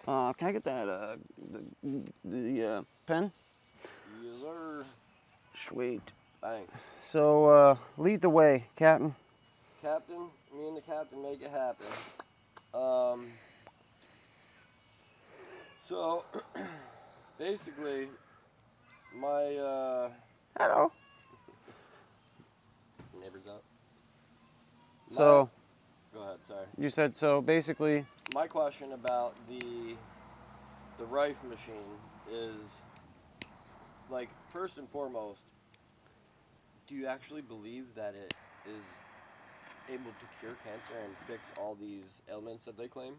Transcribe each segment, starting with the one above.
Can I get that, the pen? Yes, sir. Sweet. Thanks. So, lead the way, Captain. Captain, me and the captain make it happen. So, basically, my, Hello. some neighbors out. So, Go ahead, sorry. you said, so basically... My question about the Rife machine is, like, first and foremost, do you actually believe that it is able to cure cancer and fix all these ailments that they claim?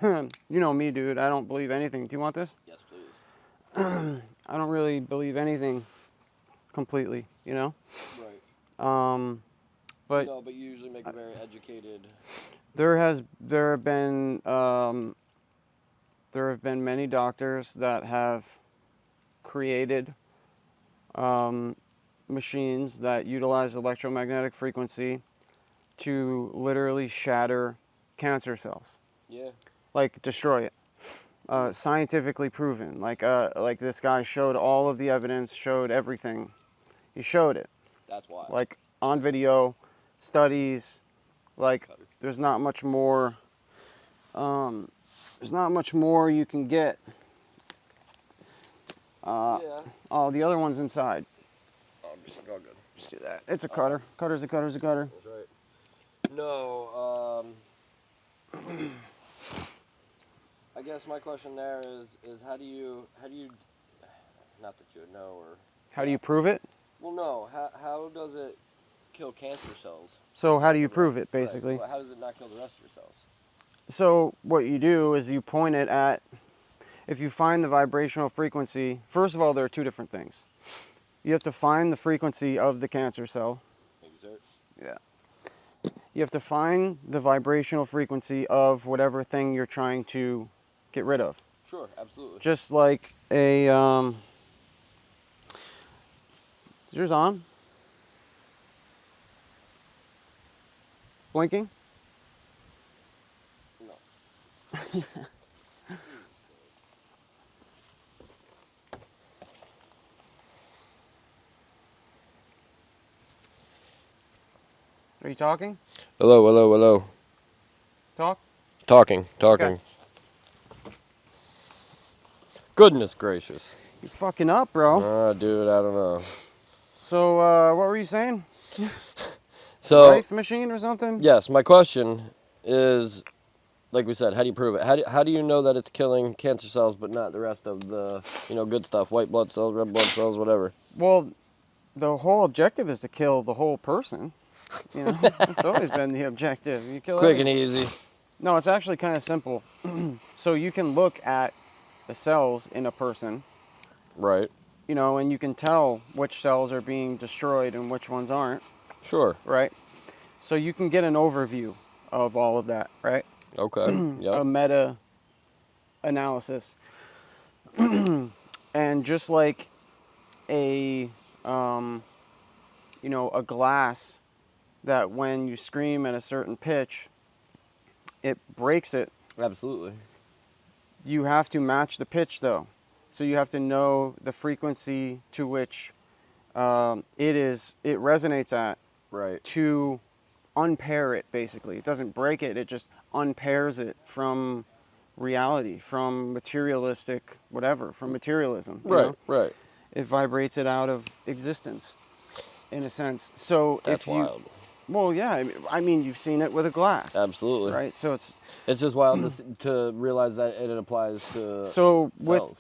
You know me, dude. I don't believe anything. Do you want this? Yes, please. I don't really believe anything completely, you know? Right. But No, but you usually make a very educated... there have been many doctors that have created machines that utilize electromagnetic frequency to literally shatter cancer cells. Yeah. Like destroy it. Scientifically proven. Like this guy showed all of the evidence, showed everything. He showed it. That's why. Like on video, studies. Like there's not much more. There's not much more you can get. Yeah. Oh, the other one's inside. Oh, just all good. Just do that. It's a cutter. Cutter's a cutter's a cutter. That's right. No, I guess my question there is how do you, not that you would know or... How do you prove it? Well, no. How does it kill cancer cells? So how do you prove it, basically? Right. How does it not kill the rest of your cells? So what you do is you point it at, if you find the vibrational frequency, first of all, there are two different things. You have to find the frequency of the cancer cell. Exert. Yeah. You have to find the vibrational frequency of whatever thing you're trying to get rid of. Sure, absolutely. Just like a, is yours on? Blinking? No. Are you talking? Hello, hello, hello. Talk? Talking. Okay. Goodness gracious. You fucking up, bro. Dude, I don't know. So, what were you saying? So, Rife machine or something? yes, my question is, like we said, how do you prove it? How do you know that it's killing cancer cells but not the rest of the, good stuff, white blood cells, red blood cells, whatever? Well, the whole objective is to kill the whole person. You know, it's always been the objective. You kill Quick everything. and easy. No, it's actually kind of simple. So you can look at the cells in a person, Right. you know, and you can tell which cells are being destroyed and which ones aren't, Sure. right? So you can get an overview of all of that, right? Okay. Yep. A meta analysis. And just like a, a glass that when you scream at a certain pitch, it breaks it. Absolutely. You have to match the pitch, though. So you have to know the frequency to which it resonates at. Right. To unpair it, basically. It doesn't break it. It just unpairs it from reality, from materialistic, whatever, from materialism. You know? Right. It vibrates it out of existence, in a sense. So That's if you, wild. well, yeah. I mean, you've seen it with a glass. Absolutely. Right. So it's just wild to realize that it applies to so cells.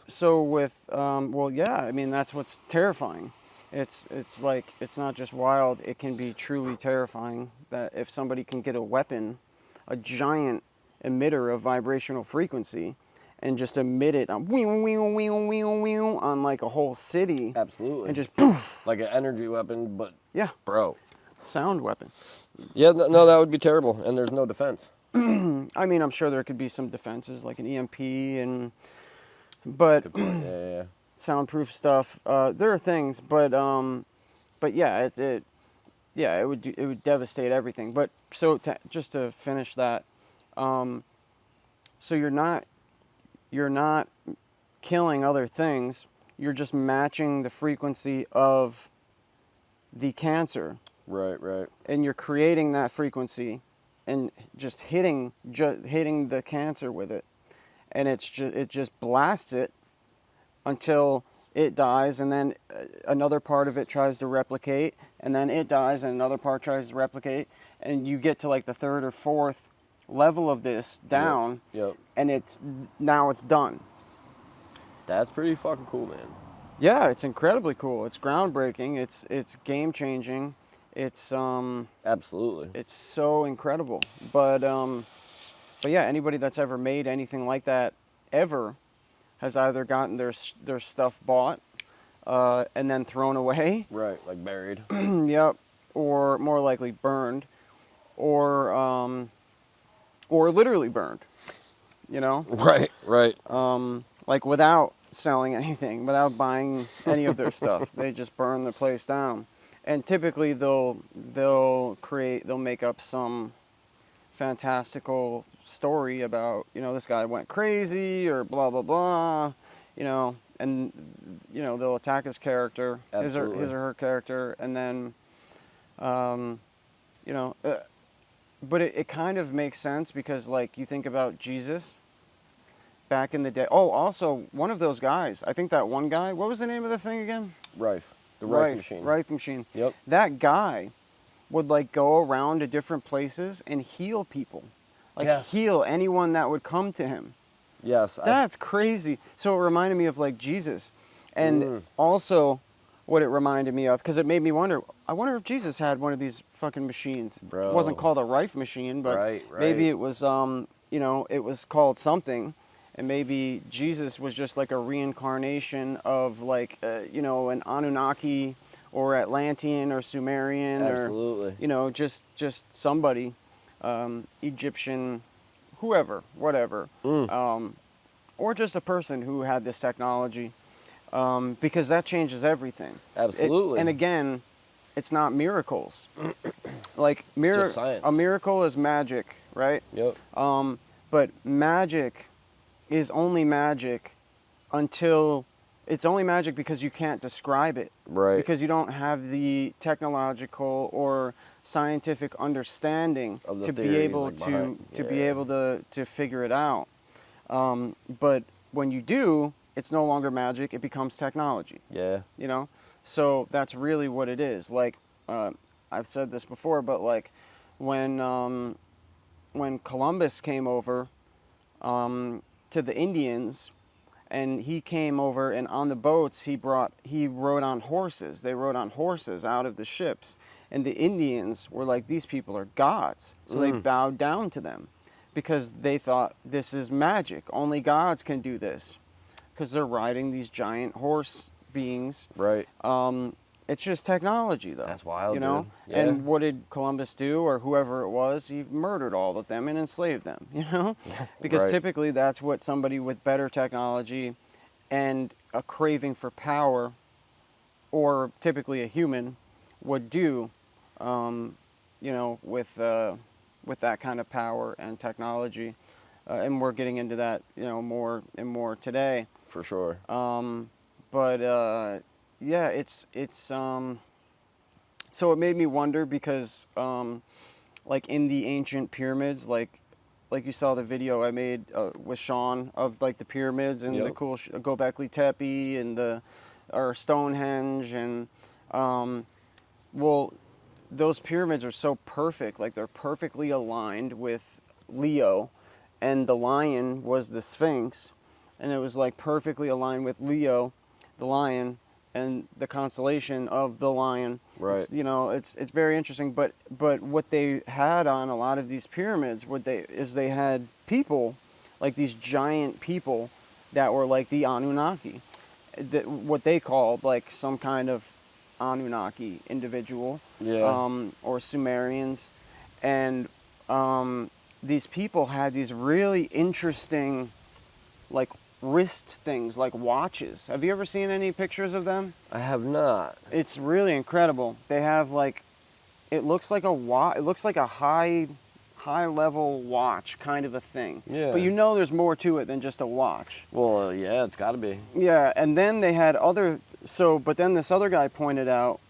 Well, yeah. I mean, that's what's terrifying. It's like, it's not just wild. It can be truly terrifying that if somebody can get a weapon, a giant emitter of vibrational frequency, and just emit it on on like a whole city. Absolutely. And just poof. Like an energy weapon, but Yeah. Bro. Sound weapon. Yeah, no, that would be terrible, and there's no defense. I mean, I'm sure there could be some defenses like an EMP but Yeah. soundproof stuff. There are things, but yeah, yeah, it would devastate everything. But so just to finish that, so you're not killing other things. You're just matching the frequency of the cancer, Right, right. and you're creating that frequency, and just hitting the cancer with it, and it just blasts it until it dies, and then another part of it tries to replicate, and then it dies, and another part tries to replicate, and you get to like the third or fourth level of this down, Yep. and now it's done. That's pretty fucking cool, man. Yeah, it's incredibly cool. It's groundbreaking. It's game changing. It's Absolutely. it's so incredible. But yeah, anybody that's ever made anything like that ever has either gotten their stuff bought and then thrown away. Right, like buried. Yep, or more likely burned, or literally burned. You know, Right, right. like without selling anything, without buying any of their stuff, they just burn the place down. And typically they'll make up some fantastical story about, this guy went crazy or blah blah blah, and they'll attack his character, his or her character, and then but it kind of makes sense because, like, you think about Jesus back in the day. Oh, also, one of those guys, I think that one guy, what was the name of the thing again? Rife. The Rife machine. Rife machine. Yep. That guy would, like, go around to different places and heal people. Like, yes. Heal anyone that would come to him. Yes. That's crazy. So it reminded me of, like, Jesus. And also what it reminded me of, because it made me wonder, I wonder if Jesus had one of these fucking machines. Bro. It wasn't called a Rife machine, but right. maybe it was, it was called something. And maybe Jesus was just like a reincarnation of, like, an Anunnaki or Atlantean or Sumerian. Absolutely. Or, just somebody, Egyptian, whoever, whatever. Or just a person who had this technology, because that changes everything. Absolutely. And again, it's not miracles. Like, it's just science. A miracle is magic, right? Yep. But magic is only magic until it's only magic because you can't describe it. Right. Because you don't have the technological or scientific understanding to be able to figure it out. But when you do, it's no longer magic, it becomes technology. Yeah. So that's really what it is. Like, I've said this before, but like when Columbus came over to the Indians, and he came over, and on the boats he rode on horses. They rode on horses out of the ships, and the Indians were like, these people are gods. So they bowed down to them because they thought, this is magic. Only gods can do this, because they're riding these giant horse beings. Right. It's just technology, though. That's wild, you know. Dude. Yeah. And what did Columbus do, or whoever it was? He murdered all of them and enslaved them. Because typically that's what somebody with better technology and a craving for power, or typically a human, would do. With that kind of power and technology, and we're getting into that, more and more today. For sure. Yeah, it's so it made me wonder because, like in the ancient pyramids, like you saw the video I made with Sean of like the pyramids and the cool Göbekli Tepe and or Stonehenge, and well, those pyramids are so perfect, like they're perfectly aligned with Leo, and the lion was the Sphinx, and it was like perfectly aligned with Leo, the lion, and the constellation of the lion. Right. It's very interesting. But what they had on a lot of these pyramids, they had people, like these giant people that were like the Anunnaki, what they called like some kind of Anunnaki individual, or Sumerians, and these people had these really interesting, like, wrist things, like watches. Have you ever seen any pictures of them? I have not. It's really incredible. They have like it looks like it looks like a high level watch kind of a thing. Yeah. But you know there's more to it than just a watch. Well, yeah, it's got to be. Yeah, and then they had but then this other guy pointed out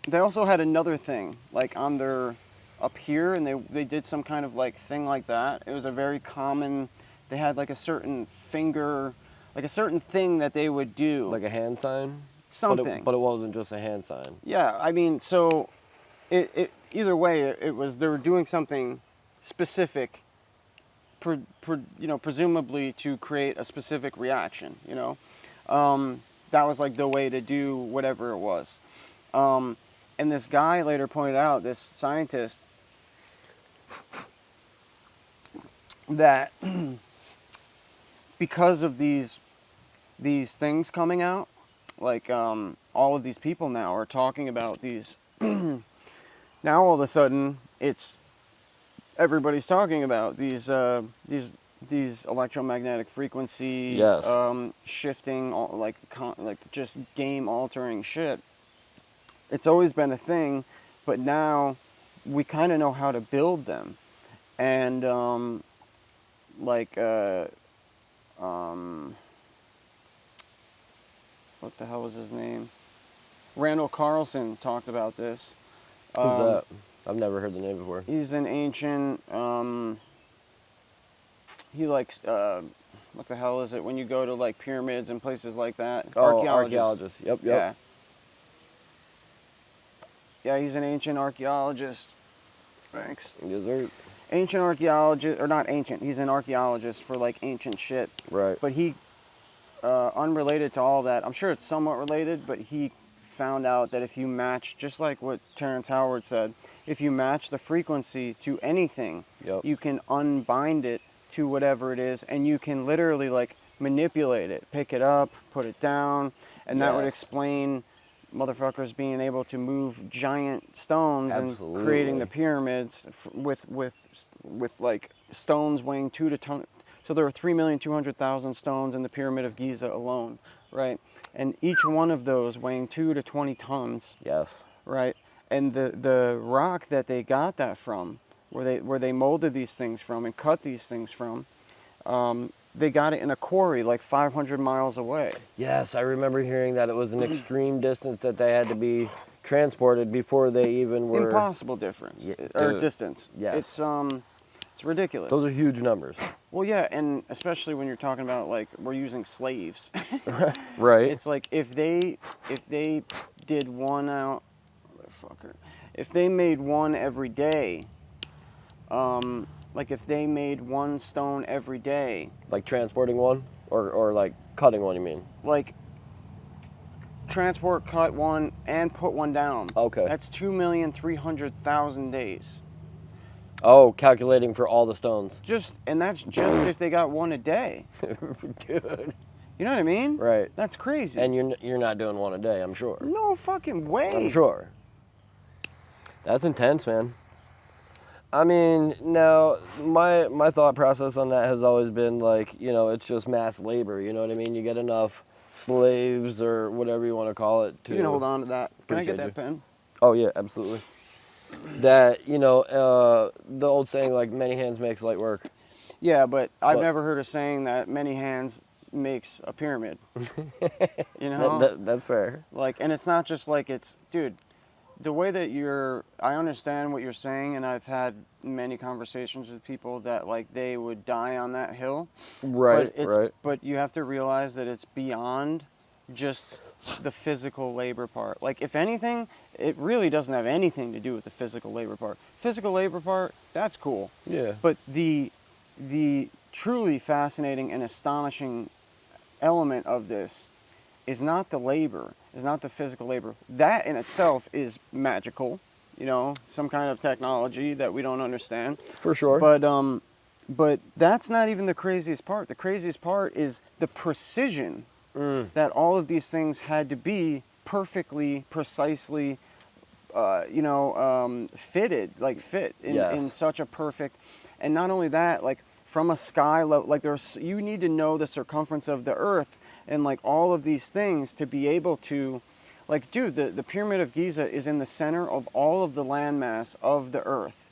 they also had another thing like on their up here, and they did some kind of like thing like that. It was a very common, they had like a certain finger, like a certain thing that they would do. Like a hand sign? Something. But it wasn't just a hand sign. Yeah, I mean, so either way, it was, they were doing something specific, presumably to create a specific reaction, that was like the way to do whatever it was. And this guy later pointed out, this scientist, that because of these things coming out, like all of these people now are talking about these. Now all of a sudden, everybody's talking about these electromagnetic frequency, Yes. shifting, like just game altering shit. It's always been a thing, but now we kind of know how to build them, and what the hell was his name? Randall Carlson talked about this. Who's that? I've never heard the name before. He's an ancient, he likes, what the hell is it when you go to like pyramids and places like that? Oh, archaeologist. Yep. Yeah. Yeah, he's an ancient archaeologist. Thanks. Yes, sir. Ancient archaeologist, or not ancient, he's an archaeologist for like ancient shit. Right. But he, unrelated to all that, I'm sure it's somewhat related, but he found out that if you match, just like what Terrence Howard said, if you match the frequency to anything, Yep. you can unbind it to whatever it is, and you can literally like manipulate it, pick it up, put it down, and that would Yes. explain motherfuckers being able to move giant stones Absolutely. and creating the pyramids with like stones weighing 2 to ton. So there were 3,200,000 stones in the Pyramid of Giza alone, right? And each one of those weighing 2 to 20 tons. Yes. Right. And the rock that they got that from, where they molded these things from and cut these things from, they got it in a quarry like 500 miles away. Yes, I remember hearing that it was an extreme distance that they had to be transported before they even were. Impossible difference, Dude. distance. Yes. It's ridiculous. Those are huge numbers. Well, yeah, and especially when you're talking about like we're using slaves. Right. It's like if they did one out, motherfucker. If they made one every day, like if they made one stone every day. Like transporting one, or like cutting one, you mean? Like transport, cut one, and put one down. Okay. That's 2,300,000 days. Oh, calculating for all the stones. And that's just if they got one a day. Good. You know what I mean? Right. That's crazy. And you're not doing one a day, I'm sure. No fucking way. I'm sure. That's intense, man. I mean, now my thought process on that has always been like, it's just mass labor. You know what I mean? You get enough slaves or whatever you want to call it. You can hold on to that. Can I get Appreciate that you. pen? Oh yeah, absolutely. That the old saying like many hands makes light work. Yeah, but I've What? never heard a saying that many hands makes a pyramid. You know? That's fair. Like, and it's not just like dude, the way that I understand what you're saying, and I've had many conversations with people that like they would die on that hill. Right, right. But you have to realize that it's beyond just the physical labor part. Like, if anything, it really doesn't have anything to do with the physical labor part. Physical labor part, that's cool. Yeah. But the truly fascinating and astonishing element of this is not the labor, is not the physical labor. That in itself is magical, some kind of technology that we don't understand. For sure. But that's not even the craziest part. The craziest part is the precision that all of these things had to be perfectly, precisely, fitted, like fit in such a perfect, and not only that, like from a sky level, like you need to know the circumference of the earth and like all of these things to be able to Like, dude, the Pyramid of Giza is in the center of all of the landmass of the Earth.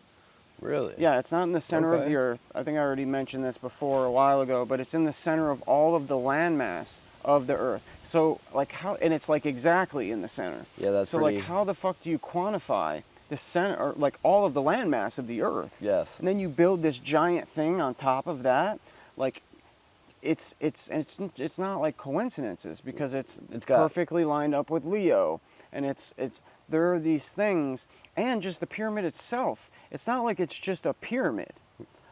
Really? Yeah, it's not in the center of Okay. the Earth. I think I already mentioned this before a while ago, but it's in the center of all of the landmass of the Earth. So, like, how, and it's like exactly in the center. Yeah, that's so, pretty... like, how the fuck do you quantify the center, or like all of the landmass of the Earth? Yes. And then you build this giant thing on top of that, like, it's not like coincidences, because it's perfectly lined up with Leo, and it's there are these things, and just the pyramid itself. It's not like it's just a pyramid.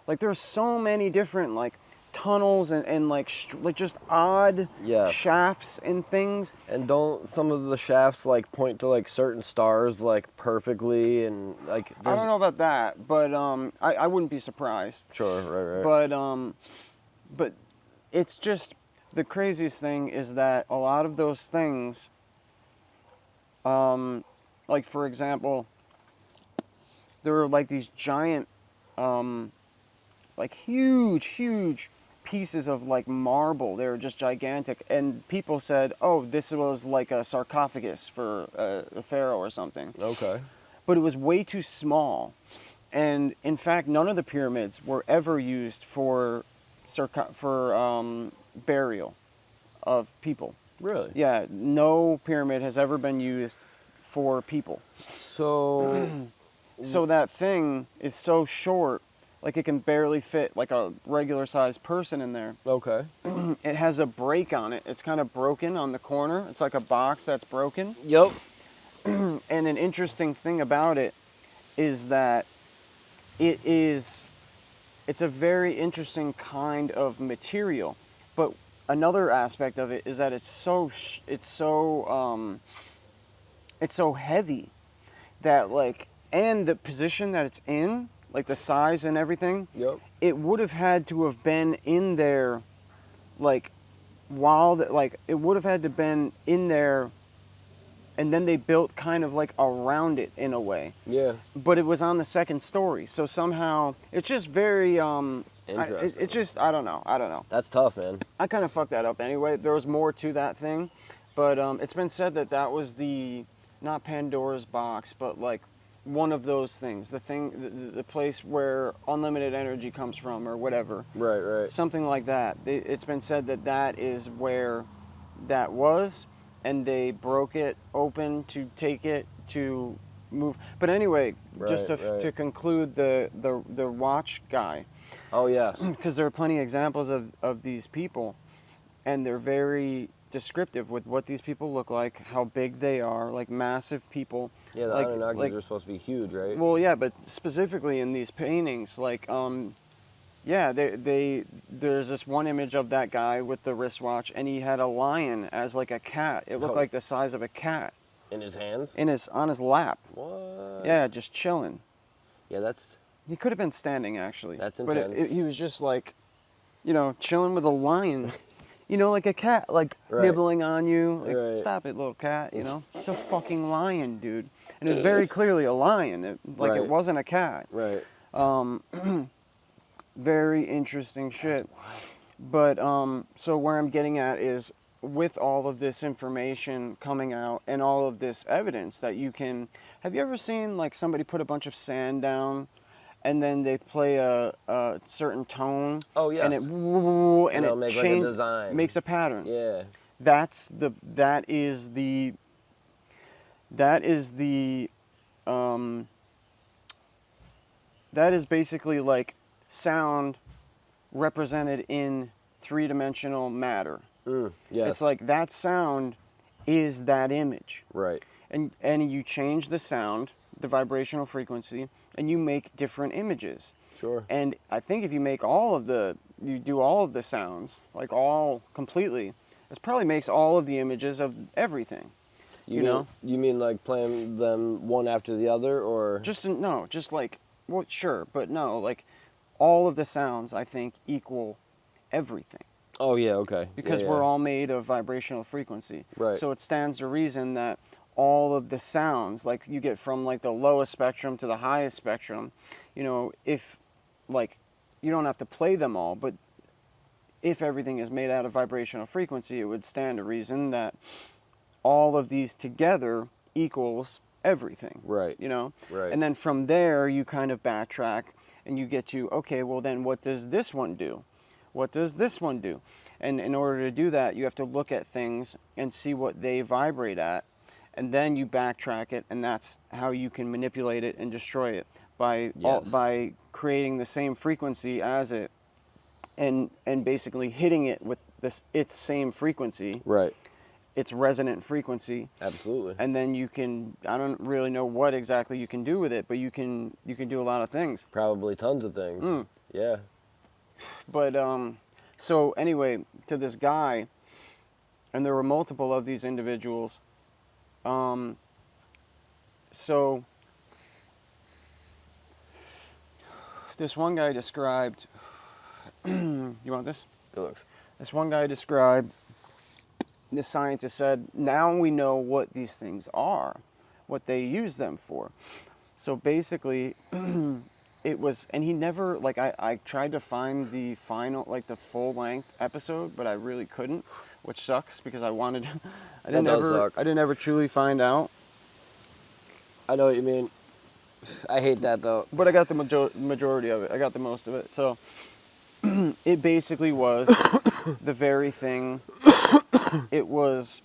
Like, there's so many different like tunnels and like just odd shafts and things. And don't some of the shafts like point to like certain stars like perfectly, and like I don't know about that, but I wouldn't be surprised. Sure, right. But it's just, the craziest thing is that a lot of those things, like, for example, there were like these giant, like huge pieces of like marble. They were just gigantic, and people said, oh, this was like a sarcophagus for a pharaoh or something. Okay. But it was way too small, and in fact, none of the pyramids were ever used for burial of people. Really? Yeah, no pyramid has ever been used for people. So So that thing is so short, like it can barely fit like a regular sized person in there. Okay. It has a break on it. It's kind of broken on the corner. It's like a box that's broken. Yep. And an interesting thing about it is that it's a very interesting kind of material. But another aspect of it is that it's so heavy that, like, and the position that it's in, like the size and everything, Yep. it would have had to have been in there, like, it would have had to been in there, and then they built kind of like around it in a way. Yeah. But it was on the second story, so somehow it's just very Interesting. it's just I don't know. That's tough, man. I kind of fucked that up anyway. There was more to that thing, but it's been said that that was not Pandora's box, but like one of those things, the place where unlimited energy comes from, or whatever. Right. Something like that. It's been said that that is where that was, and they broke it open to take it to move. But anyway, just to conclude the watch guy. Oh, yes. Because there are plenty of examples of these people, and they're very descriptive with what these people look like, how big they are, like massive people. Yeah, the Anunnaki are supposed to be huge, right? Well, yeah, but specifically in these paintings, like, yeah, there's this one image of that guy with the wristwatch, and he had a lion as like a cat. It looked like the size of a cat. In his hands? On his lap. What? Yeah, just chilling. Yeah, He could have been standing, actually. That's intense. But he was just like, chilling with a lion. Like a cat, like nibbling on you. Like, stop it, little cat, It's a fucking lion, dude. And it was very clearly a lion. It wasn't a cat. Right. Very interesting shit. But so where I'm getting at is, with all of this information coming out and all of this evidence that have you ever seen like somebody put a bunch of sand down and then they play a certain tone? Oh, yes. And it makes like a design. Makes a pattern. Yeah. That is basically like sound represented in three-dimensional matter. Yes. It's like that sound is that image. Right. And you change the sound, the vibrational frequency, and you make different images. Sure. And I think if you make you do all of the sounds, like all completely, this probably makes all of the images of everything. You mean like playing them one after the other, or? Just like, well, sure, but no, like all of the sounds, I think, equal everything. Oh, yeah, okay. Because we're all made of vibrational frequency. Right. So it stands to reason that all of the sounds, like you get from like the lowest spectrum to the highest spectrum, if like you don't have to play them all, but if everything is made out of vibrational frequency, it would stand to reason that all of these together equals everything. Right. You know? Right. And then from there, you kind of backtrack and you get to, okay, well then what does this one do? What does this one do? And in order to do that, you have to look at things and see what they vibrate at. And then you backtrack it, and that's how you can manipulate it and destroy it by by creating the same frequency as it, and basically hitting it with its same frequency, Right. its resonant frequency. Absolutely. And then you can, I don't really know what exactly you can do with it, but you can do a lot of things. Probably tons of things. Yeah. But so anyway, to this guy, and there were multiple of these individuals. So this one guy described, you want this? It looks. This one guy described, the scientist said, now we know what these things are, what they use them for. So basically, it was, and he never, like, I tried to find the final, like the full length episode, but I really couldn't, which sucks because I wanted, I didn't ever truly find out. I know what you mean. I hate that though. But I got the majority of it. I got the most of it. So it basically was the very thing. It was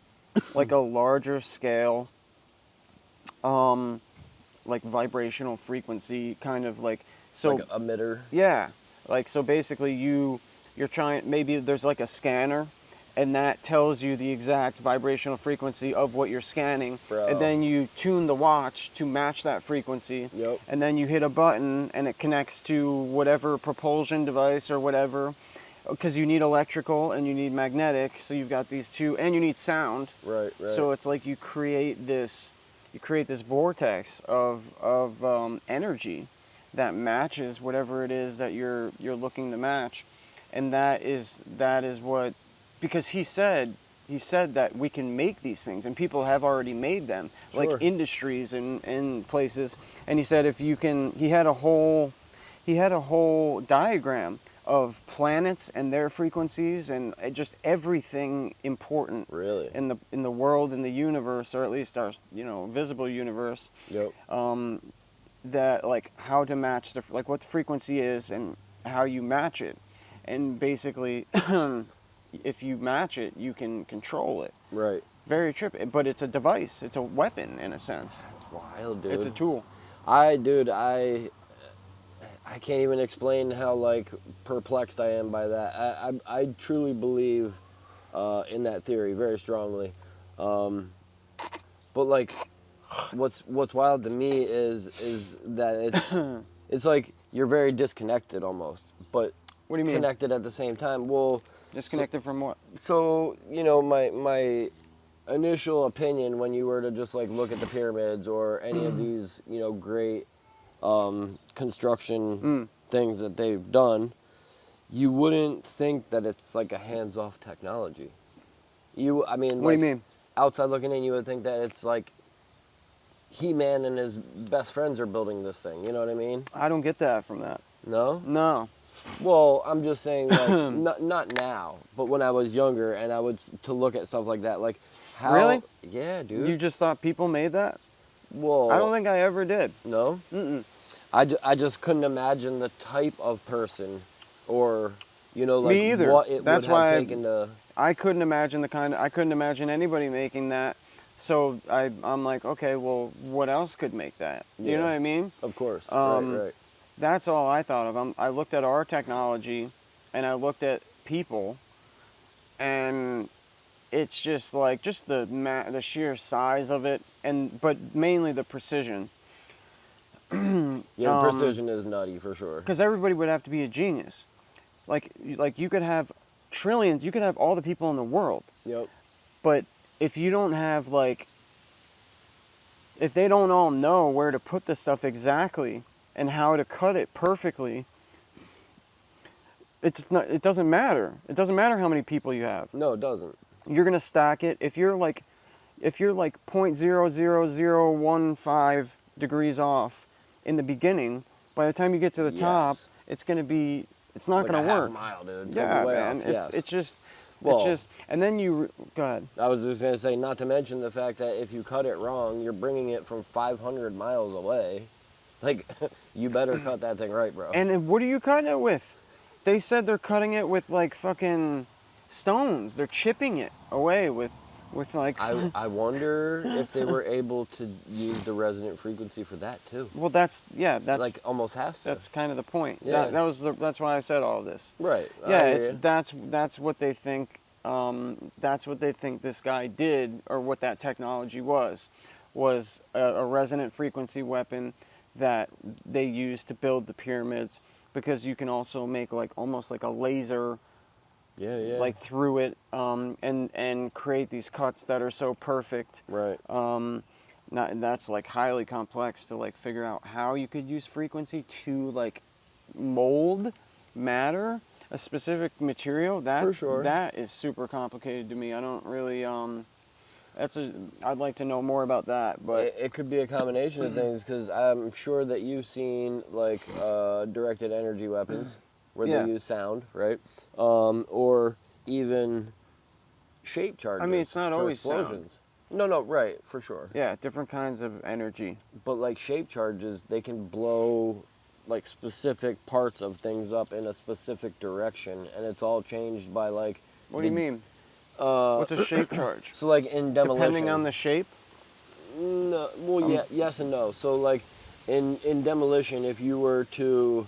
like a larger scale, like vibrational frequency kind of like, so like an emitter. Yeah, like, so basically you're trying, maybe there's like a scanner, and that tells you the exact vibrational frequency of what you're scanning. Bro. And then you tune the watch to match that frequency. Yep. And then you hit a button and it connects to whatever propulsion device or whatever, because you need electrical and you need magnetic, so you've got these two, and you need sound. Right, right. So it's like you create this vortex of energy that matches whatever it is that you're looking to match. And that is what, because he said that we can make these things, and people have already made them, Sure. like industries and places. And he said if you can, he had a whole diagram of planets and their frequencies and just everything important Really? in the world, in the universe, or at least our visible universe. Yep. That, like, how to match like what the frequency is and how you match it, and basically if you match it, you can control it. Right. Very trippy, but it's a device. It's a weapon in a sense. That's wild, dude. It's a tool. I can't even explain how, like, perplexed I am by that. I truly believe in that theory very strongly. But, like, what's wild to me is that it's like you're very disconnected almost, but What do you mean? connected at the same time. Well, Disconnected from what? so my initial opinion, when you were to just like look at the pyramids or any of these great construction things that they've done, you wouldn't think that it's like a hands-off technology. I mean, What do you mean? Outside looking in, you would think that it's like He-Man and his best friends are building this thing. You know what I mean? I don't get that from that. No? No. Well, I'm just saying, like, not now, but when I was younger and I would to look at stuff like that, like, how... Really? Yeah, dude. You just thought people made that? Well... I don't think I ever did. No? Mm-mm. I just couldn't imagine the type of person or, like, Me either. what it That's would have why taken to... I couldn't imagine I couldn't imagine anybody making that. So I'm like, okay, well, what else could make that? You know what I mean? Of course. Right. That's all I thought of. I looked at our technology, and I looked at people, and it's just like the sheer size of it, but mainly the precision. Yeah, the precision is nutty for sure. Because everybody would have to be a genius. Like you could have trillions, you could have all the people in the world. Yep. But if you don't have, like, if they don't all know where to put the stuff exactly and how to cut it perfectly, it doesn't matter. It doesn't matter how many people you have. No, it doesn't. You're gonna stack it. If you're like 0.00015 degrees off in the beginning, by the time you get to the top, it's not Like gonna a half work. mile, dude. Yeah, Way man. off, yes. It's just, Well, it's just, and then go ahead. I was just going to say, not to mention the fact that if you cut it wrong, you're bringing it from 500 miles away. Like, you better cut that thing right, bro. And then what are you cutting it with? They said they're cutting it with like fucking stones. They're chipping it away with like. I wonder if they were able to use the resonant frequency for that too. Well, that's like almost has to. That's kind of the point. Yeah. That's why I said all of this. Right. Yeah, that's what they think. That's what they think this guy did, or what that technology was a resonant frequency weapon that they used to build the pyramids, because you can also make like almost like a laser. Yeah. Like through it, and create these cuts that are so perfect. Right. That's like highly complex to like figure out how you could use frequency to like mold matter, a specific material. For sure. That is super complicated to me. I don't really I'd like to know more about that, but it could be a combination of things, because I'm sure that you've seen like directed energy weapons where they use sound, right? Or even shape charges. I mean, it's not for always explosions. No, right, for sure. Yeah, different kinds of energy. But like shape charges, they can blow like specific parts of things up in a specific direction, and it's all changed by like. What do you mean? What's a shape charge? So like in demolition. Depending on the shape? No, well, yeah, yes and no. So like in demolition, if you were to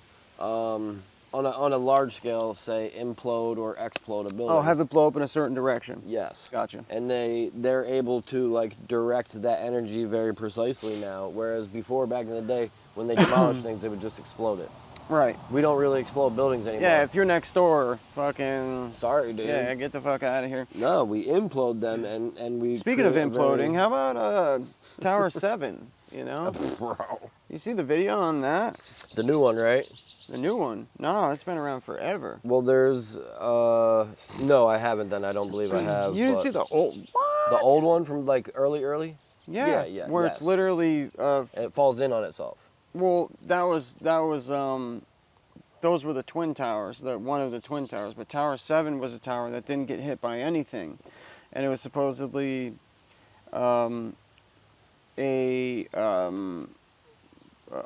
on a large scale, say implode or explode a building. Oh, have it blow up in a certain direction. Yes. Gotcha. And they're able to like direct that energy very precisely now, whereas before, back in the day, when they demolished things, they would just explode it. Right. We don't really explode buildings anymore. Yeah, if you're next door, fucking. Sorry, dude. Yeah, get the fuck out of here. No, we implode them and we. Speaking of create a imploding, how about Tower 7? You know? Bro. You see the video on that? The new one, right? The new one? No, it's been around forever. Well, there's no, I haven't. Then I don't believe I have. You didn't see the old? What? The old one from like early? Yeah. Yeah. Where yes. it's literally. It falls in on itself. Well, that was those were the twin towers, one of the twin towers. But Tower 7 was a tower that didn't get hit by anything, and it was supposedly a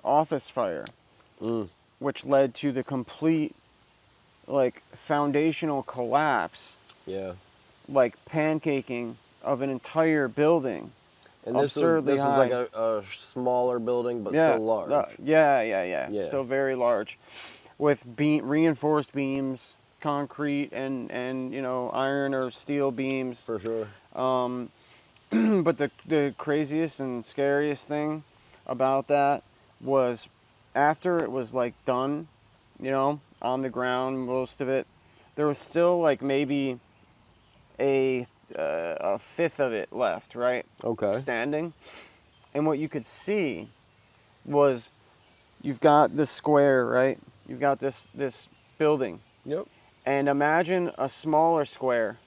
office fire, which led to the complete like foundational collapse. Yeah. Like pancaking of an entire building. And this is like a smaller building, but still large. Yeah. Still very large, with reinforced beams, concrete and iron or steel beams. For sure. But the craziest and scariest thing about that was after it was like done, on the ground, most of it, there was still like maybe a fifth of it left, right? Okay. Standing. And what you could see was you've got this square, right? You've got this building. Yep. And imagine a smaller square,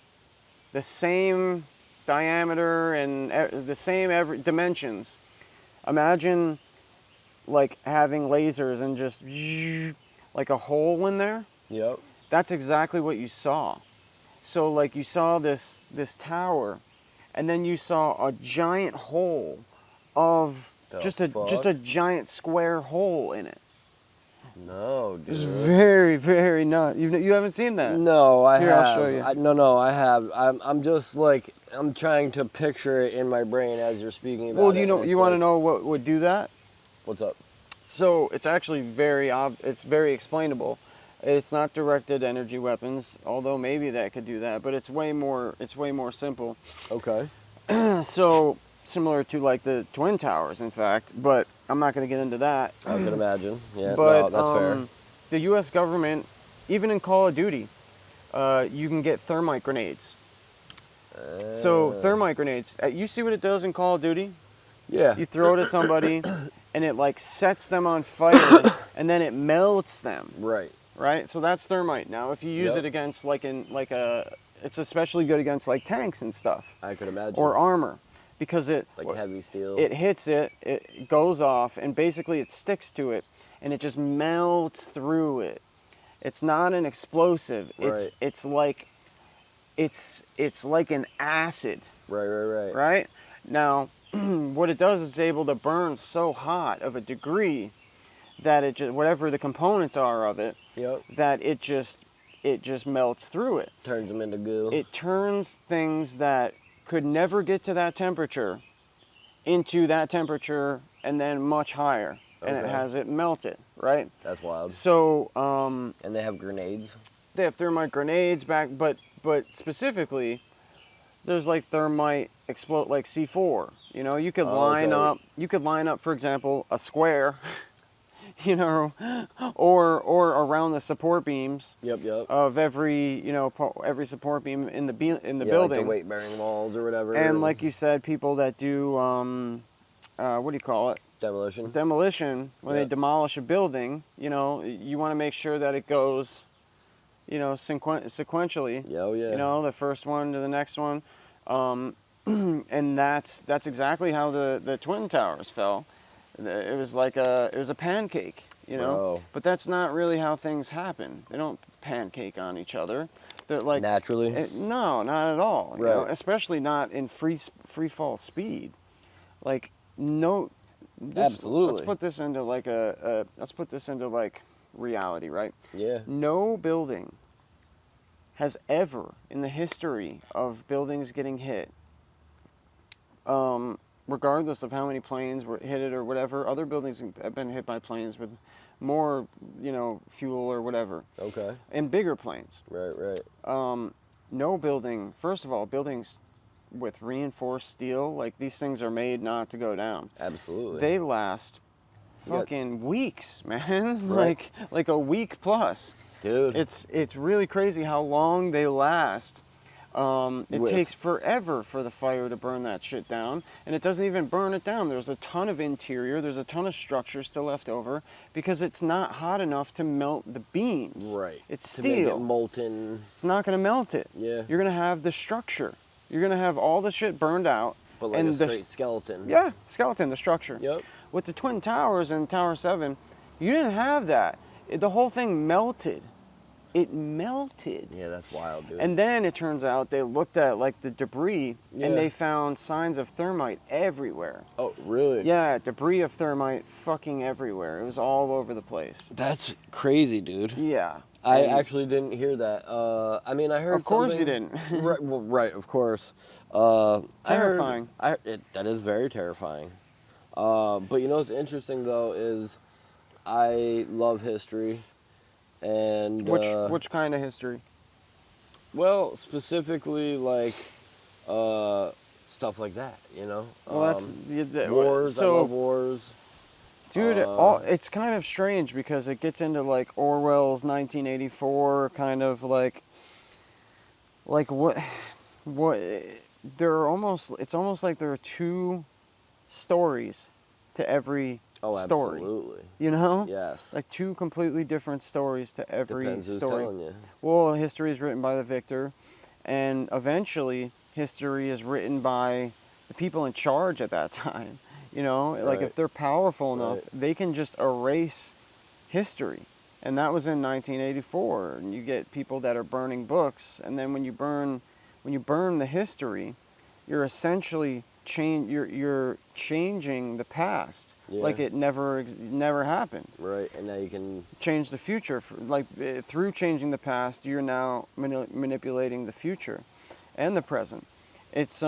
the same diameter and the same dimensions. Imagine like having lasers and just like a hole in there. Yep. That's exactly what you saw. So like you saw this tower, and then you saw a giant hole of just a giant square hole in it. No, dude. It's very, very nuts. You haven't seen that? No, I have. I'll show you. I have. I'm just like, I'm trying to picture it in my brain as you're speaking about it. Well, you want to know what would do that? What's up? So it's actually it's very explainable. It's not directed energy weapons, although maybe that could do that, but it's way more simple. Okay. So similar to like the Twin Towers, in fact, but I'm not going to get into that. I can imagine. Yeah, but no, that's fair. The U.S. government, even in Call of Duty, you can get thermite grenades. So thermite grenades, you see what it does in Call of Duty? Yeah. You throw it at somebody, and it like sets them on fire, and then it melts them. Right. Right? So that's thermite. Now, if you use it against it's especially good against like tanks and stuff. I could imagine. Or armor, because like heavy steel. It hits it goes off, and basically it sticks to it, and it just melts through it. It's not an explosive. Right. It's like it's like an acid, Right. right? Now, what it does is it's able to burn so hot of a degree that it just, whatever the components are of it, Yep. that it just melts through it. Turns them into goo. It turns things that could never get to that temperature into that temperature and then much higher, and it Okay. has it melted, right? That's wild. So And they have grenades. they have thermite grenades back, but specifically, there's like thermite explode like C4. You know, you could line okay. up. You could line up, for example, a square. You know, or around the support beams. Yep. Of every, you know, every support beam in the building. Like the weight bearing walls or whatever. And like you said, people that do what do you call it? Demolition. Demolition. When they demolish a building, you know, you want to make sure that it goes, you know, sequentially. Oh yeah. You know, the first one to the next one, and that's exactly how the Twin Towers fell. It was like it was a pancake, you know. Bro. But that's not really how things happen. They don't pancake on each other. They're like naturally. No, not at all. Right. You know? Especially not in free fall speed. Like no. Absolutely. Let's put this into like reality, right? Yeah. No building has ever in the history of buildings getting hit, regardless of how many planes were hit it or whatever, other buildings have been hit by planes with more, you know, fuel or whatever. Okay. And bigger planes. Right. No building, first of all, buildings with reinforced steel, like these things are made not to go down. Absolutely. They last fucking weeks, man. Right. like a week plus. Dude. It's really crazy how long they last. It takes forever for the fire to burn that shit down, and it doesn't even burn it down. There's a ton of interior, there's a ton of structure still left over because it's not hot enough to melt the beams. Right. It's to make steel. it molten. It's not going to melt it. Yeah. You're going to have the structure. You're going to have all the shit burned out. But like and a straight skeleton. Yeah, skeleton, the structure. Yep. With the Twin Towers and Tower 7, you didn't have that. The whole thing melted. It melted. Yeah, that's wild, dude. And then it turns out they looked at like the debris and they found signs of thermite everywhere. Oh, really? Yeah, debris of thermite fucking everywhere. It was all over the place. That's crazy, dude. Yeah. I actually didn't hear that. I mean, I heard. Of course something, you didn't. right, well, right, of course. Terrifying. That is very terrifying. But you know what's interesting though is, I love history, and Which kind of history? well, specifically like stuff like that. You know. Well, wars. So, I love wars. dude, it's kind of strange because it gets into like Orwell's 1984 kind of like what it's almost like there are two stories to every story. Absolutely. You know? Yes. Like two completely different stories to every Depends who's story. telling you. Well, history is written by the victor, and eventually history is written by the people in charge at that time. You know, like if they're powerful enough, they can just erase history. And that was in 1984. And you get people that are burning books, and then when you burn the history, you're essentially you're changing the past, like it never happened. Right, and now you can change the future. Through changing the past, you're now manipulating the future and the present. It's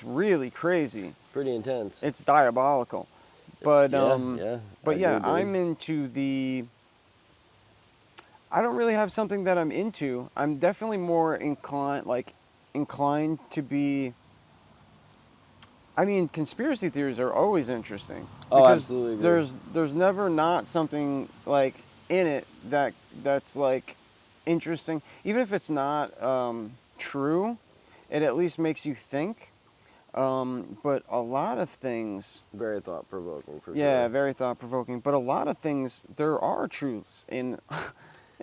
really crazy. pretty intense. It's diabolical. But I'm into the. I don't really have something that I'm into. I'm definitely more inclined to be. I mean, conspiracy theories are always interesting. Oh, absolutely. There's never not something like in it that's like interesting. Even if it's not true, it at least makes you think. But a lot of things... Very thought-provoking, for sure. Yeah, very thought-provoking. But a lot of things, there are truths in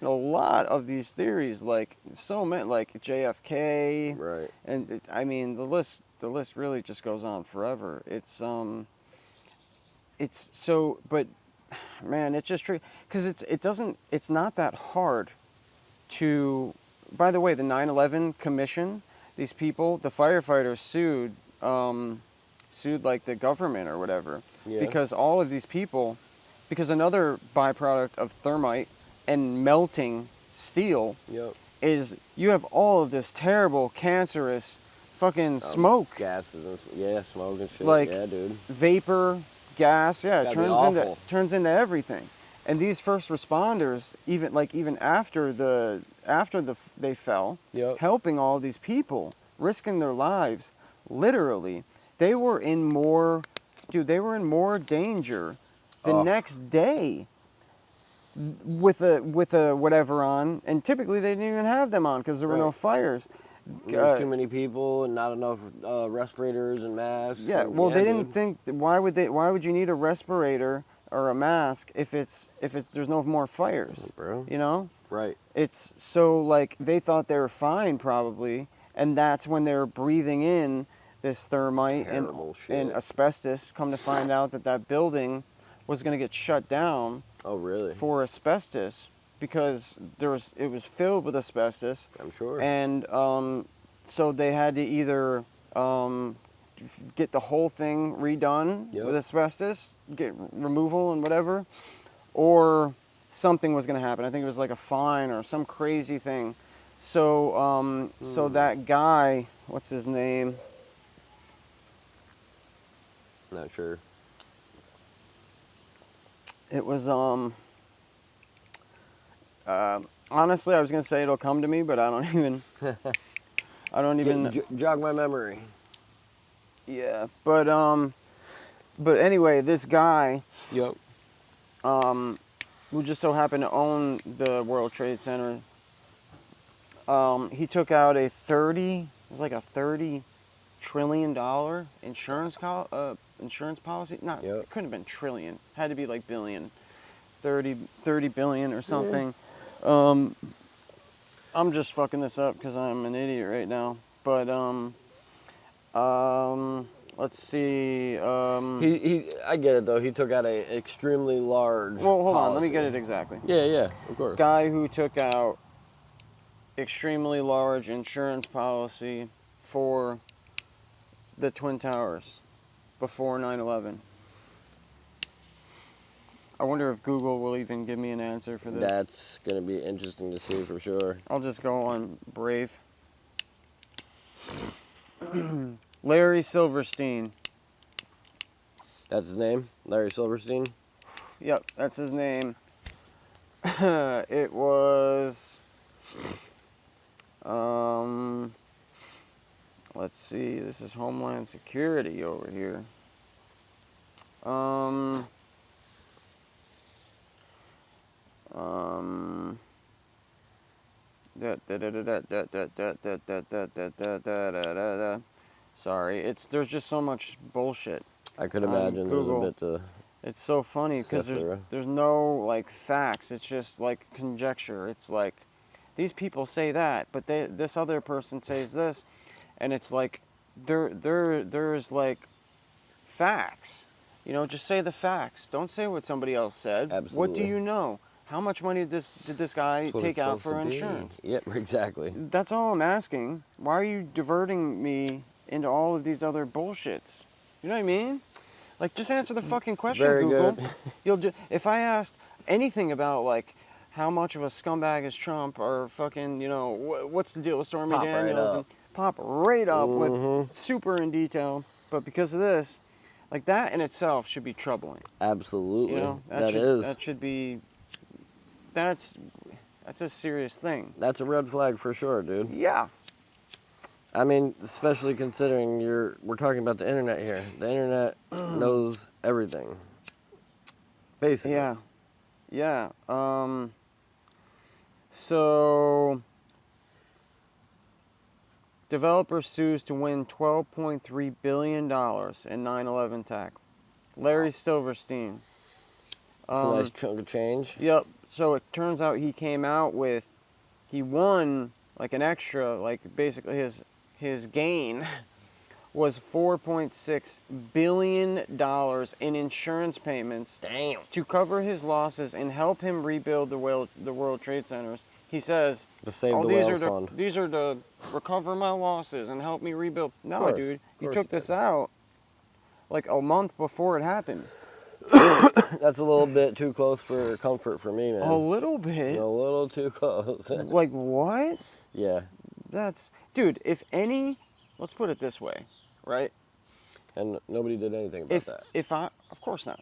in a lot of these theories. Like, so many, like JFK. Right. And, I mean, the list really just goes on forever. It's so... But, man, it's just true. Because it's not that hard to by the way, the 9/11 commission, these people, the firefighters sued like the government or whatever, because all of these people, because another byproduct of thermite and melting steel is you have all of this terrible cancerous fucking smoke, gases and smoke and shit. like dude, vapor, gas, it That'd be awful. turns into everything. And these first responders, even after they fell, helping all these people, risking their lives, literally, they were in more danger the next day with a whatever on, and typically they didn't even have them on because there were no fires. There's too many people and not enough respirators and masks. Yeah, and, well, they didn't think. Why would you need a respirator or a mask if there's no more fires, bro? You know? Right. It's so like they thought they were fine probably, and that's when they were breathing in this thermite and asbestos. Come to find out that building was going to get shut down. Oh, really? For asbestos, because it was filled with asbestos. I'm sure. And so they had to either get the whole thing redone with asbestos, get removal and whatever, or something was going to happen. I think it was like a fine or some crazy thing. So so that guy, what's his name? Not sure. It was honestly, I was gonna say it'll come to me, but I don't even jog my memory. Yeah, but anyway, this guy who just so happened to own the World Trade Center, he took out a $30 trillion insurance policy. It couldn't have been trillion. Had to be like billion. 30 billion or something. I'm just fucking this up because I'm an idiot right now. But let's see. I get it though. He took out a extremely large. Well, hold policy. on. Let me get it exactly. Yeah, of course. Guy who took out extremely large insurance policy for the Twin Towers before 9/11. I wonder if Google will even give me an answer for this. That's going to be interesting to see for sure. I'll just go on Brave. Larry Silverstein. That's his name? Larry Silverstein? Yep, that's his name. It was... let's see, this is Homeland Security over here. Sorry, there's just so much bullshit. I could imagine there's a bit to. It's so funny because there's no like facts. It's just like conjecture. It's like these people say that, but this other person says this, and it's like there's like facts. You know, just say the facts. Don't say what somebody else said. Absolutely. What do you know? How much money did this guy take out for insurance? Yep, exactly. That's all I'm asking. Why are you diverting me into all of these other bullshits? You know what I mean? Like, just answer the fucking question, Very Google. good. If I asked anything about, like, how much of a scumbag is Trump, or fucking, you know, what's the deal with Stormy Daniels? And pop right up with super in detail. But because of this, like, that in itself should be troubling. Absolutely. You know, that should be... That's a serious thing. That's a red flag for sure, dude. Yeah. I mean, especially considering we're talking about the internet here. The internet knows everything. Basically. Yeah. Yeah. So developer sues to win $12.3 billion in 9/11 attack. Larry Silverstein. It's a nice chunk of change. Yep. So it turns out he won like an extra, like basically his gain was $4.6 billion in insurance payments. Damn. To cover his losses and help him rebuild the World Trade Centers he says, To save "Oh, the these whales are fund. these are to recover my losses and help me rebuild." No, course, dude, of he course took he this did. out like a month before it happened. That's a little bit too close for comfort for me, man. A little A bit. little too close. Like what? Yeah, That's dude. If any, let's put it this way, right? and nobody did anything about that. If I, of course not.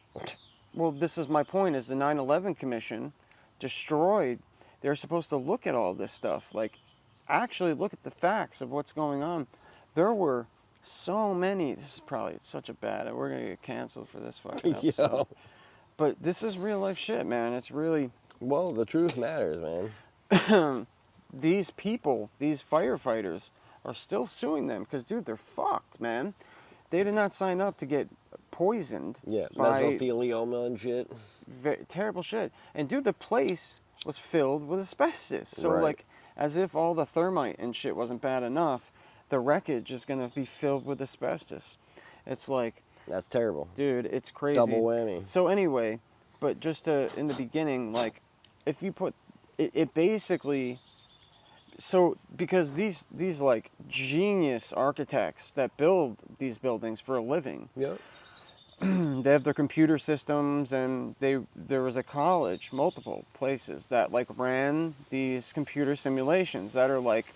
Well, this is my point. Is the 9/11 Commission destroyed? They're supposed to look at all this stuff, like actually look at the facts of what's going on. There were so many. This is probably such a bad. We're gonna get canceled for this fucking episode. Yo. But this is real life shit, man. It's really Well, the truth matters, man. these people, these firefighters, are still suing them because, dude, they're fucked, man. They did not sign up to get poisoned. Yeah, by mesothelioma and shit. terrible shit. And dude, the place was filled with asbestos. So Right. like, as if all the thermite and shit wasn't bad enough, the wreckage is gonna be filled with asbestos. It's like, That's terrible. dude, it's crazy. Double whammy. So anyway, but just to, in the beginning, like, if you put it basically. So because these like genius architects that build these buildings for a living, Yep. they have their computer systems, and there was a college, multiple places that like ran these computer simulations that are like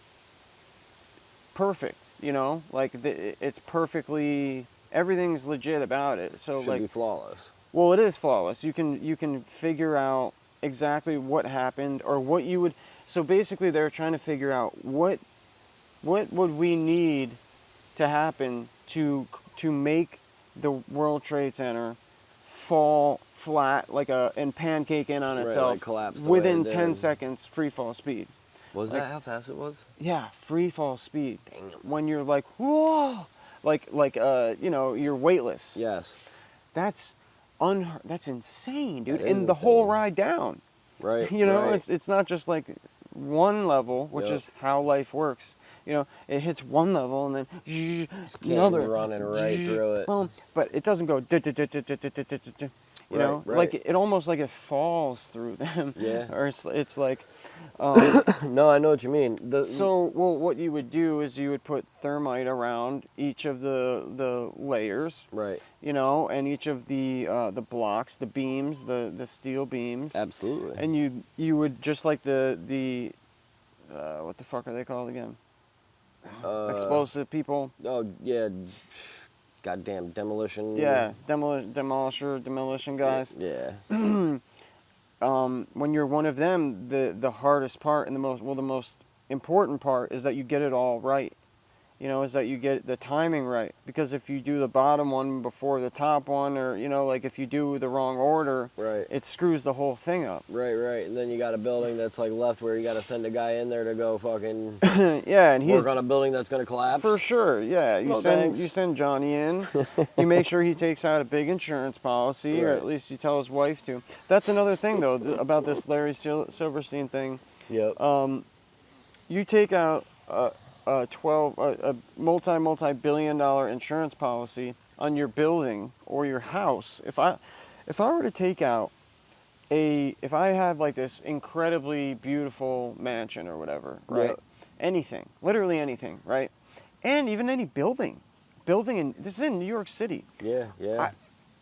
perfect, you know, like it's perfectly, everything's legit about it. So Should like, be flawless. well, it is flawless. You can figure out exactly what happened or what you would. So basically, they're trying to figure out what would we need to happen to make the World Trade Center fall flat like and pancake in on Right, itself like collapse the way within it 10 did. seconds free fall speed. Was Like- that how fast it was? Yeah, free fall speed. Damn. When you're like, whoa, like you know, you're weightless. Yes. That's that's insane, dude. That is And the whole insane. ride down. Right. You know, right. it's not just like one level, which Yep. is how life works. You know, it hits one level and then Came another running right through it. boom, but it doesn't go. You know, right. like it almost like it falls through them. Yeah. Or it's like. No, I know what you mean. So, well, what you would do is you would put thermite around each of the layers. Right. You know, and each of the blocks, the beams, the steel beams. Absolutely. And you would just like the what the fuck are they called again? Explosive people. Oh yeah. Goddamn demolition. Yeah, demolition guys. Yeah. When you're one of them, the hardest part and the most important part is that you get it all right. You know, is that you get the timing right. Because if you do the bottom one before the top one, or, you know, like if you do the wrong order, Right. it screws the whole thing up. Right. And then you got a building that's like left where you got to send a guy in there to go fucking Yeah, and he's work on a building that's gonna collapse. for sure. Yeah, Well, thanks. you send Johnny in. You make sure he takes out a big insurance policy, or Right. at least you tell his wife to. That's another thing though about this Larry Silverstein thing. Yep. You take out a multi-billion-dollar insurance policy on your building or your house. If I were to take out if I had like this incredibly beautiful mansion or whatever, right? Yep. Anything, literally anything, right? And even any building in, this is in New York City. Yeah.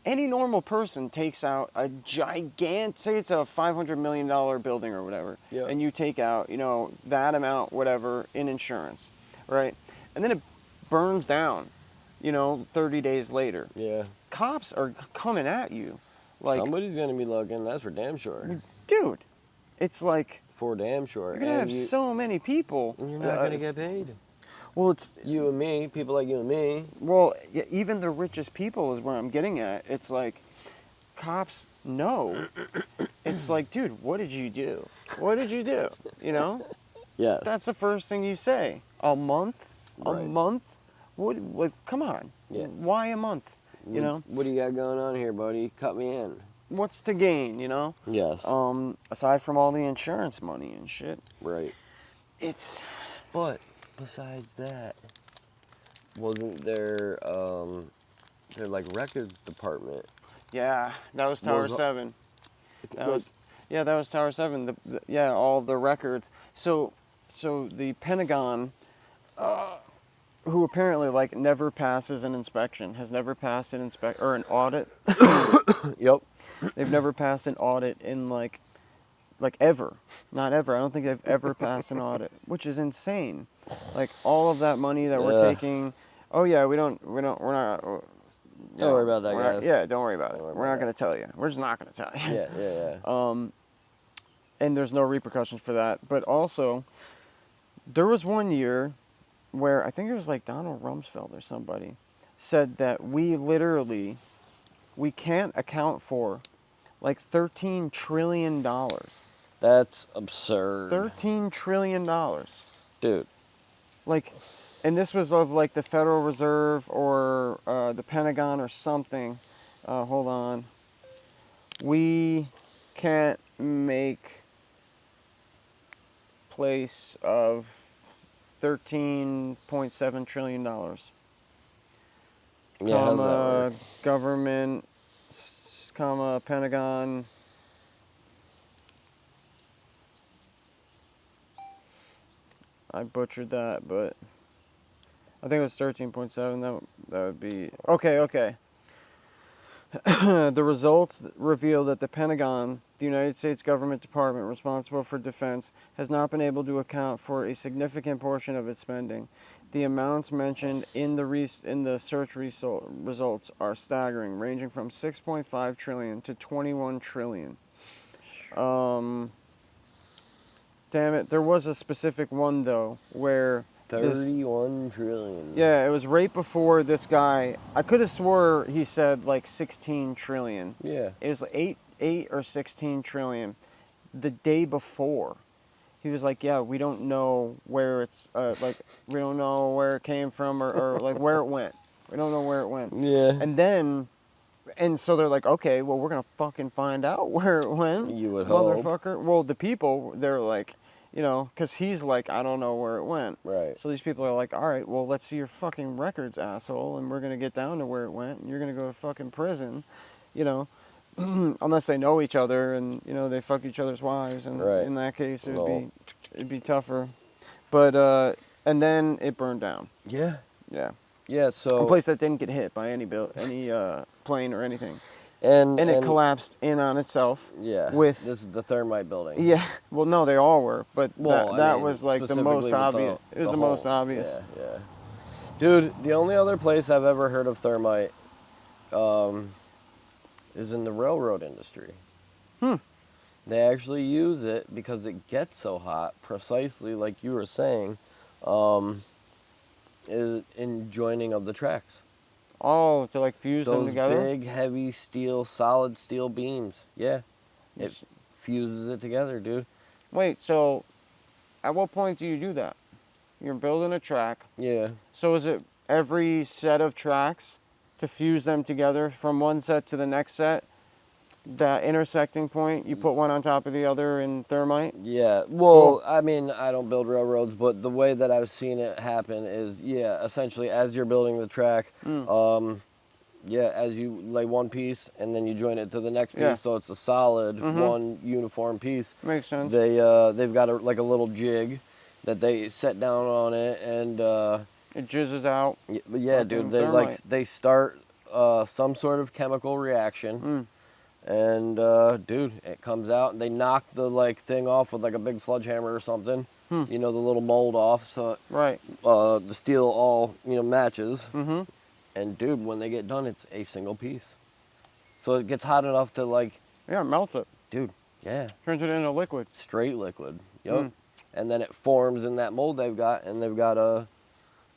Any normal person takes out a gigantic, say it's a $500 million building or whatever, Yeah. and you take out, you know, that amount, whatever, in insurance, right? And then it burns down, you know, 30 days later. Yeah. Cops are coming at you. Like, Somebody's gonna be looking. That's for damn sure. dude, it's like, For damn sure. you're going to have so many people. You're not gonna get paid. Well, it's, You and me, people like you and me. well, yeah, even the richest people is where I'm getting at. It's like, cops know. It's like, dude, what did you do? What did you do? You know? Yes. That's the first thing you say. A month? A Right. month? What? Like, come on. Yeah. Why a month? You know? What do you got going on here, buddy? Cut me in. What's to gain? You know? Yes. Aside from all the insurance money and shit, Right. it's. But besides that, wasn't there their like records department? Yeah, that was Tower Was- 7. That But was. Yeah, that was Tower 7. Yeah, all the records. So the Pentagon, who apparently like never passes an inspection, has never passed an or an audit. Yep. They've never passed an audit in like ever. Not ever. I don't think they've ever passed an audit, which is insane. Like all of that money that we're taking. Oh yeah, we're not. Don't worry about that, guys. Yeah, don't worry about it. Don't worry We're about not going to tell you. We're just not going to tell you. Yeah. And there's no repercussions for that. But also, there was one year where I think it was like Donald Rumsfeld or somebody said that we can't account for like $13 trillion. That's absurd. $13 trillion. Dude. Like, and this was of like the Federal Reserve or the Pentagon or something. Hold on. We can't make place of $13.7 trillion. Yeah, how's that work? Government, comma, Pentagon. I butchered that, but I think it was 13.7. That would be okay. The results reveal that the Pentagon, the United States government department responsible for defense, has not been able to account for a significant portion of its spending. The amounts mentioned in the search results are staggering, ranging from 6.5 trillion to 21 trillion. Damn it, there was a specific one though where 31 trillion. Yeah, it was right before this guy. I could have swore he said like 16 trillion. Yeah. It was like 8 or 16 trillion. The day before, he was like, "Yeah, we don't know where it's we don't know where it came from or like where it went. We don't know where it went." Yeah. And so they're like, "Okay, well, we're gonna fucking find out where it went." You would hope. Motherfucker. Well, the people, they're like, you know, because he's like, I don't know where it went. Right. So these people are like, all right, well, let's see your fucking records, asshole, and we're going to get down to where it went, and you're going to go to fucking prison, you know, unless they know each other and, you know, they fuck each other's wives, and in that case, it'd be tougher. But, and then it burned down. Yeah. Yeah. Yeah, so... A place that didn't get hit by any plane or anything. And it collapsed in on itself. Yeah. With this is the Thermite building. Yeah. Well, no, they all were, but that was like the most specifically obvious. It was the most obvious. Yeah. Dude, the only other place I've ever heard of thermite is in the railroad industry. They actually use it because it gets so hot, precisely like you were saying, in joining of the tracks. Oh, to like fuse them together? Those big, heavy steel, solid steel beams. Yeah. It fuses it together, dude. Wait, so at what point do you do that? You're building a track. Yeah. So is it every set of tracks to fuse them together from one set to the next set? That intersecting point, you put one on top of the other in thermite? Yeah. Well, I mean, I don't build railroads, but the way that I've seen it happen is, yeah, essentially as you're building the track, as you lay one piece and then you join it to the next piece, so it's a solid one uniform piece. Makes sense. They've got a little jig that they set down on it, and it jizzes out. Yeah, dude. They start some sort of chemical reaction. And dude, it comes out and they knock the thing off with like a big sledgehammer or something. You know, the little mold off, so the steel all matches. And dude, when they get done, it's a single piece. So it gets hot enough to melt it. Dude, yeah. Turns it into liquid. Straight liquid. Yup. And then it forms in that mold they've got, and they've got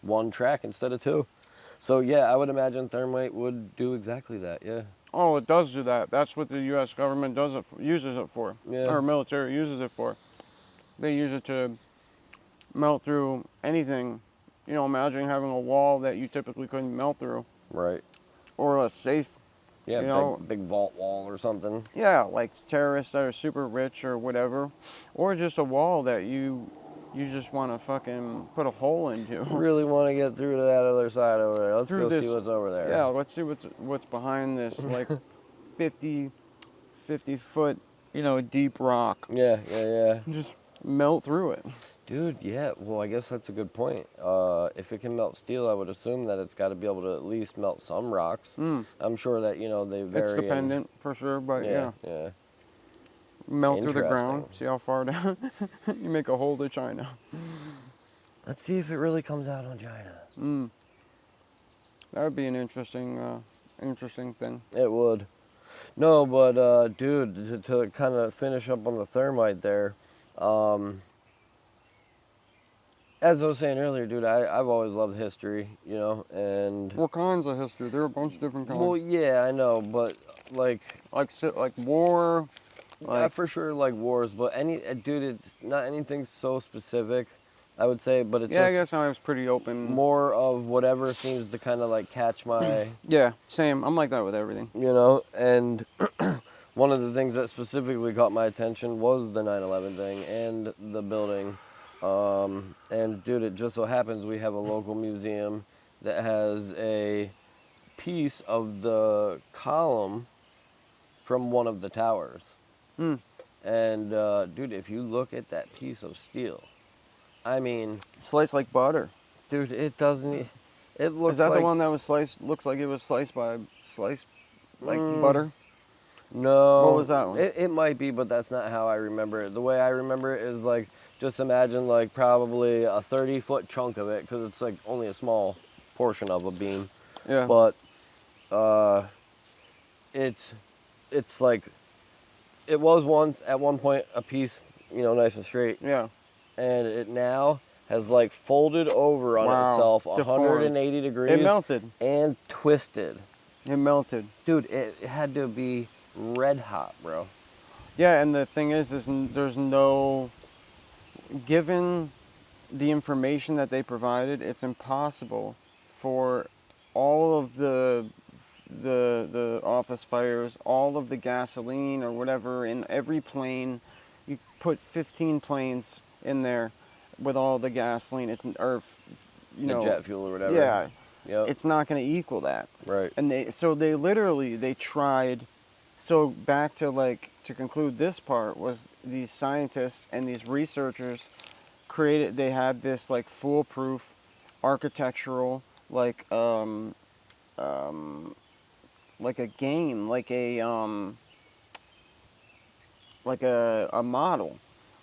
one track instead of two. So yeah, I would imagine thermite would do exactly that. Yeah. Oh, it does do that. That's what the U.S. government uses it for. Yeah. Or military uses it for. They use it to melt through anything. You know, imagine having a wall that you typically couldn't melt through. Right. Or a safe. Yeah, big vault wall or something. Yeah, like terrorists that are super rich or whatever. Or just a wall that you just want to fucking put a hole into. Really want to get through to that other side over there. Let's go see what's over there. Yeah, let's see what's behind this 50 foot deep rock. Yeah, yeah, yeah. Just melt through it. Dude, yeah. Well, I guess that's a good point. If it can melt steel, I would assume that it's got to be able to at least melt some rocks. I'm sure that they vary. It's dependent for sure, but yeah. Yeah. Melt through the ground. Interesting. See how far down you make a hole to China. Let's see if it really comes out on China. That would be an interesting thing. It would. No, but dude, to kind of finish up on the thermite there, as I was saying earlier, dude, I've always loved history, and What kinds of history? There are a bunch of different kinds. well, yeah, I know, but like war, for sure, like wars, but dude, it's not anything so specific, I would say, but it's yeah, I just guess I was pretty open. more of whatever seems to kind of like catch my, Yeah, same. I'm like that with everything. and one of the things that specifically caught my attention was the 9/11 thing and the building. And dude, it just so happens we have a local museum that has a piece of the column from one of the towers. And dude, if you look at that piece of steel, I mean, Sliced like butter. dude, it doesn't. It looks Is that like the one that was sliced? Looks like it was sliced like butter. no. What was that one? It might be, but that's not how I remember it. The way I remember it is like just imagine like probably a 30-foot chunk of it because it's like only a small portion of a beam. Yeah. But it's like it was once at one point a piece, nice and straight. Yeah. And it now has like folded over on Wow. itself Deformed. 180 degrees. It melted. And twisted. It melted. Dude, it had to be red hot, bro. Yeah, and the thing is there's no, given the information that they provided, it's impossible for all of the office fires, all of the gasoline or whatever in every plane. You put 15 planes in there with all the gasoline. The jet fuel or whatever. Yeah. Yep. It's not going to equal that. Right. And they tried. So back to to conclude this part was these scientists and these researchers they had this like foolproof architectural like a game, like a model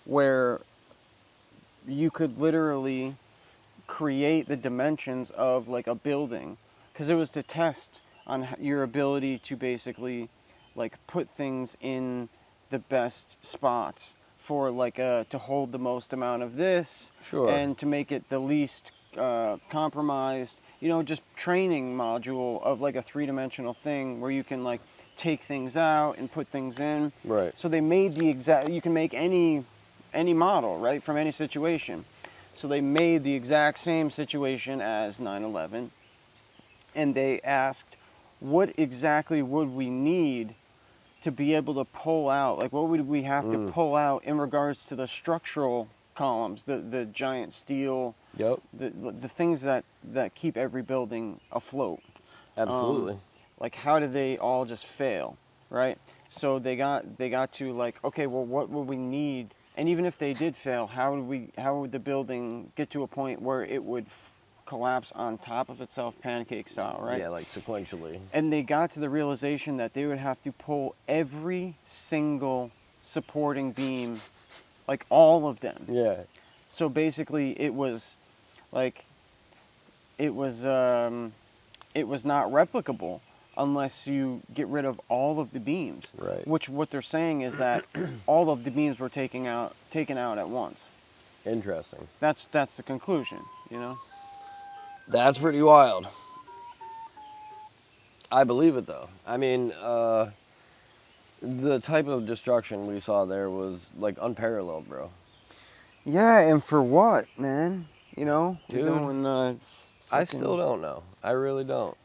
where you could literally create the dimensions of like a building, because it was to test on your ability to basically like put things in the best spots for like to hold the most amount of this. Sure. And to make it the least compromised, just training module of like a three-dimensional thing where you can like take things out and put things in. Right. So they made you can make any model, right, from any situation. So they made the exact same situation as 9/11, and they asked, what exactly would we need to be able to pull out? Like, what would we have to pull out in regards to the structural columns, the giant steel, Yep. the things that keep every building afloat? Absolutely. Like, how do they all just fail, right? So they got to like, okay, well, what would we need? And even if they did fail, how would the building get to a point where it would collapse on top of itself, pancake style, right? Yeah, like sequentially. And they got to the realization that they would have to pull every single supporting beam, like all of them. Yeah. So basically, it was not replicable unless you get rid of all of the beams. Right. Which what they're saying is that all of the beams were taken out at once. Interesting. That's the conclusion, That's pretty wild. I believe it though. I mean, the type of destruction we saw there was like unparalleled, bro. Yeah, and for what, man? Dude, I fucking- still don't know. I really don't.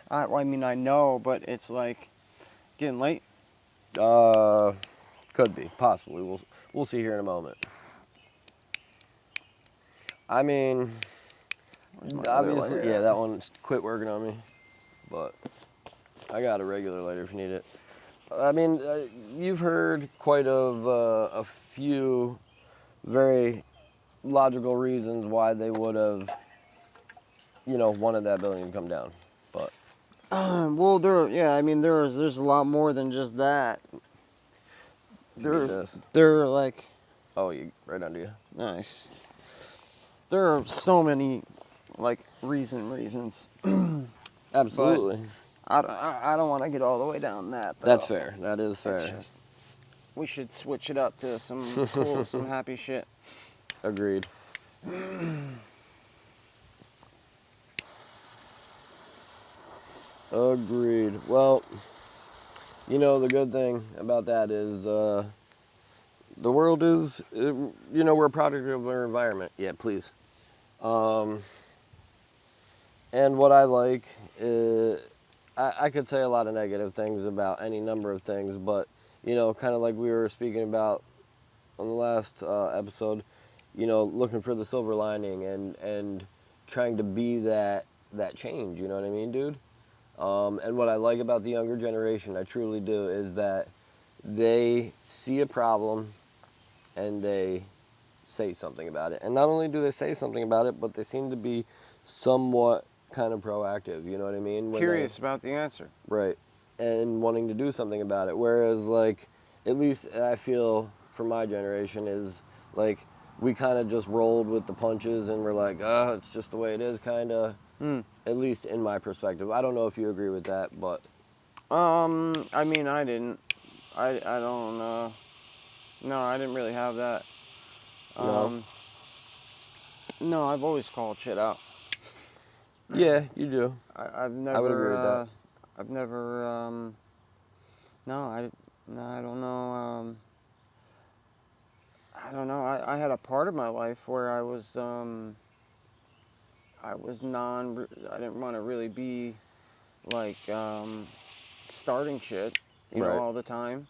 I mean, I know, but it's like getting late. Could be, possibly. We'll see here in a moment. I mean, obviously, yeah, that one quit working on me, but I got a regular lighter if you need it. I mean, you've heard quite of a few very logical reasons why they would have, wanted that building to come down. But Well, I mean, there's a lot more than just that. They're like, oh, right under you. nice. There are so many, like, reasons. Absolutely. I don't want to get all the way down that, though. That's fair. That is fair. It's just, we should switch it up to some cool, some happy shit. Agreed. Agreed. Well, the good thing about that is the world is, we're a product of our environment. Yeah, please. And what I like is, I could say a lot of negative things about any number of things, but, kind of like we were speaking about on the last episode, looking for the silver lining and trying to be that change, you know what I mean, dude? And what I like about the younger generation, I truly do, is that they see a problem and they say something about it. And not only do they say something about it, but they seem to be somewhat kind of proactive, you know what I mean? Curious about the answer. Right. And wanting to do something about it. Whereas, like, at least I feel for my generation is, like, we kind of just rolled with the punches and we're like, oh, it's just the way it is, kind of. At least in my perspective. I don't know if you agree with that, but... I mean, I didn't. I don't, no, I didn't really have that. No, I've always called shit out. Yeah, you do. I've never... I would agree with that. I've never, I don't know, I don't know. I had a part of my life where I didn't want to really be, like, starting shit, Right. all the time.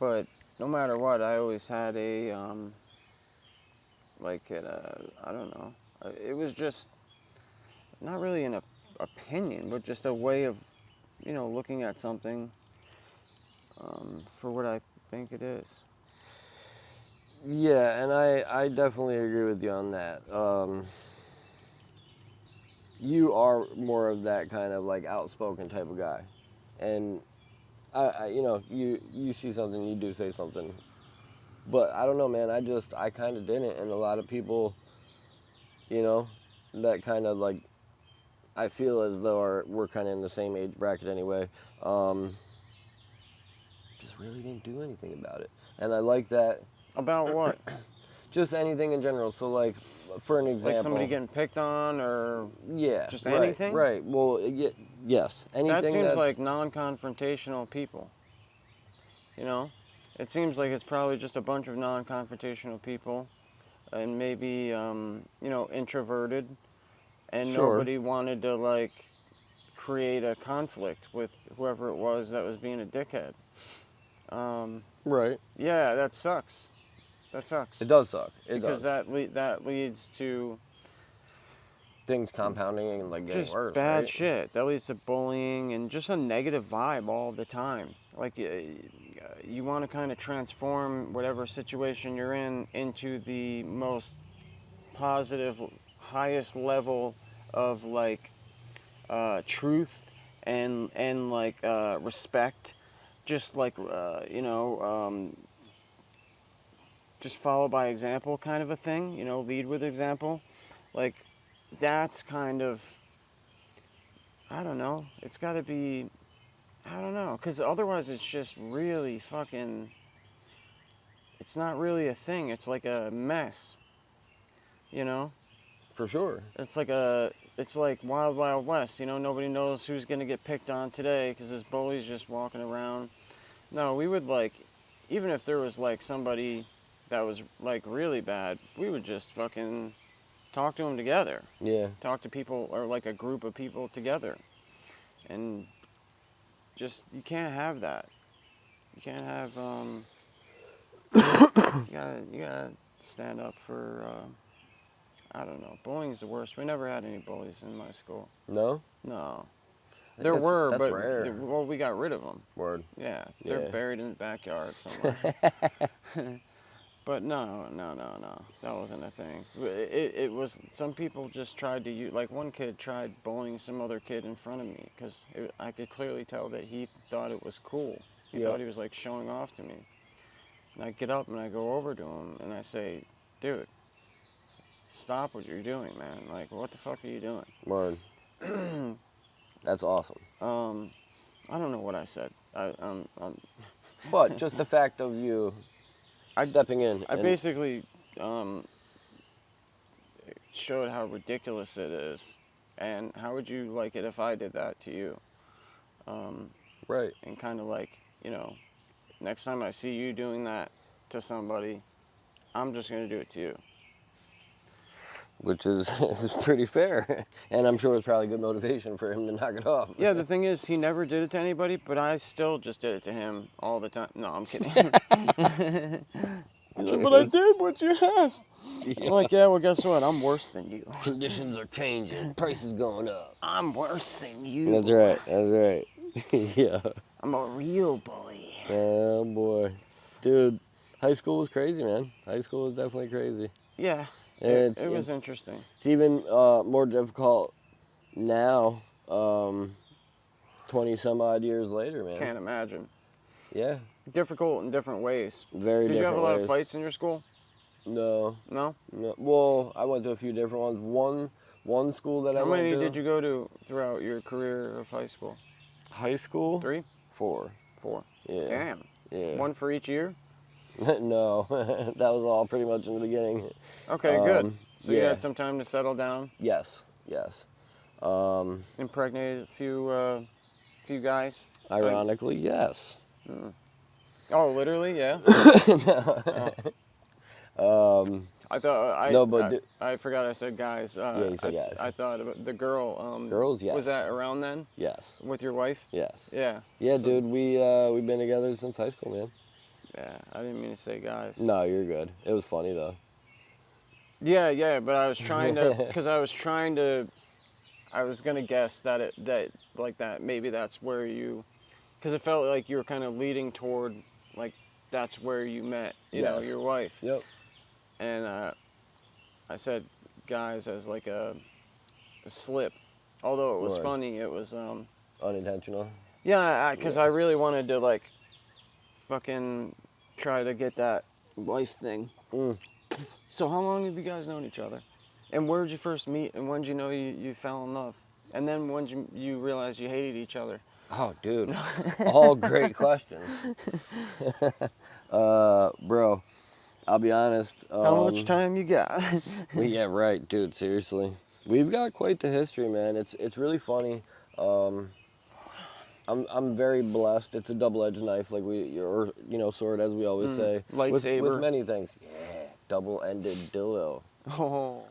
But no matter what, I always had I don't know. It was just not really an opinion, but just a way of, looking at something for what I think it is. Yeah, and I definitely agree with you on that. You are more of that kind of like outspoken type of guy, and you see something, you do say something. But I don't know, man. I kind of didn't, and a lot of people, that kind of like, I feel as though we're kind of in the same age bracket anyway. Just really didn't do anything about it, and I like that. About what? Just anything in general. So, like, for an example, Like somebody getting picked on, or just right, anything? Right. Well, yes, anything. That seems like non-confrontational people. It seems like it's probably just a bunch of non-confrontational people, and maybe introverted, and Sure. nobody wanted to like create a conflict with whoever it was that was being a dickhead. Right. Yeah, that sucks. That sucks. It does suck. Because that leads to things compounding and like getting just worse. Bad right? shit. That leads to bullying and just a negative vibe all the time. Like you want to kind of transform whatever situation you're in into the most positive, highest level of like truth and like respect. Just like just follow by example kind of a thing, lead with example. Like, that's kind of, I don't know, it's got to be, I don't know, because otherwise it's just really fucking, it's not really a thing, it's like a mess, For sure. It's like Wild Wild West, nobody knows who's going to get picked on today because this bully's just walking around. No, we would like, even if there was like somebody that was like really bad, we would just fucking talk to them together. Yeah. Talk to people, or like a group of people together. And just, you can't have that. You can't have, you gotta stand up for, I don't know, bullying's the worst. We never had any bullies in my school. No? No. There were, that's but rare. well, we got rid of them. Word. Yeah, they're Yeah. buried in the backyard somewhere. But no, that wasn't a thing. It was, some people just tried to use, like one kid tried bullying some other kid in front of me because I could clearly tell that he thought it was cool. He thought he was like showing off to me. And I get up and I go over to him and I say, dude, stop what you're doing, man. Like, what the fuck are you doing? Word. That's awesome. I don't know what I said. But just the fact of you stepping in. I basically showed how ridiculous it is, and how would you like it if I did that to you? Right. And kind of like, you know, next time I see you doing that to somebody, I'm just gonna do it to you. Which is pretty fair, and I'm sure it's probably good motivation for him to knock it off. Yeah, the thing is, he never did it to anybody, but I still just did it to him all the time. No, I'm kidding. He's like, but I did what you asked. I'm like, yeah, well, guess what? I'm worse than you. Conditions are changing. Price is going up. I'm worse than you. That's right. That's right. Yeah. I'm a real bully. Oh boy, dude, high school was crazy, man. High school was definitely crazy. Yeah. It was interesting. It's even more difficult now, 20 some odd years later, man. Can't imagine. Yeah. Difficult in different ways. Very different. Did you have a lot ways. of fights in your school? No. No? No. Well, I went to a few different ones. One school that I went to. How many did you go to throughout your career of high school? High school? 3? 4. 4. Yeah. Damn. Yeah. One for each year? No, that was all pretty much in the beginning. Okay, good. So you yeah. had some time to settle down? Yes, yes. Impregnated a few guys? Ironically, yes. Oh, literally, yeah. I thought no, but I forgot I said guys. Yeah, you said guys. I thought about the girl. Girls, yes. Was that around then? Yes. With your wife? Yes. Yeah. Yeah, so, dude, we've been together since high school, man. Yeah, I didn't mean to say guys. No, you're good. It was funny though. Yeah, but I was trying to, I was gonna guess that maybe that's where you, because it felt like you were kind of leading toward, like, that's where you met, you know, your wife. Yep. And I said guys as like a slip, although it was funny. It was unintentional. Yeah, because I really wanted to like fucking try to get that wife thing. So how long have you guys known each other? And where did you first meet? And when did you know you fell in love? And then when did you realize you hated each other? Oh, dude. All great questions. Bro, I'll be honest. How much time you got? Yeah, right, dude, seriously. We've got quite the history, man. It's really funny. I'm very blessed. It's a double-edged knife, like sword, as we always say. Lightsaber. With many things. Yeah, double-ended dildo. Oh.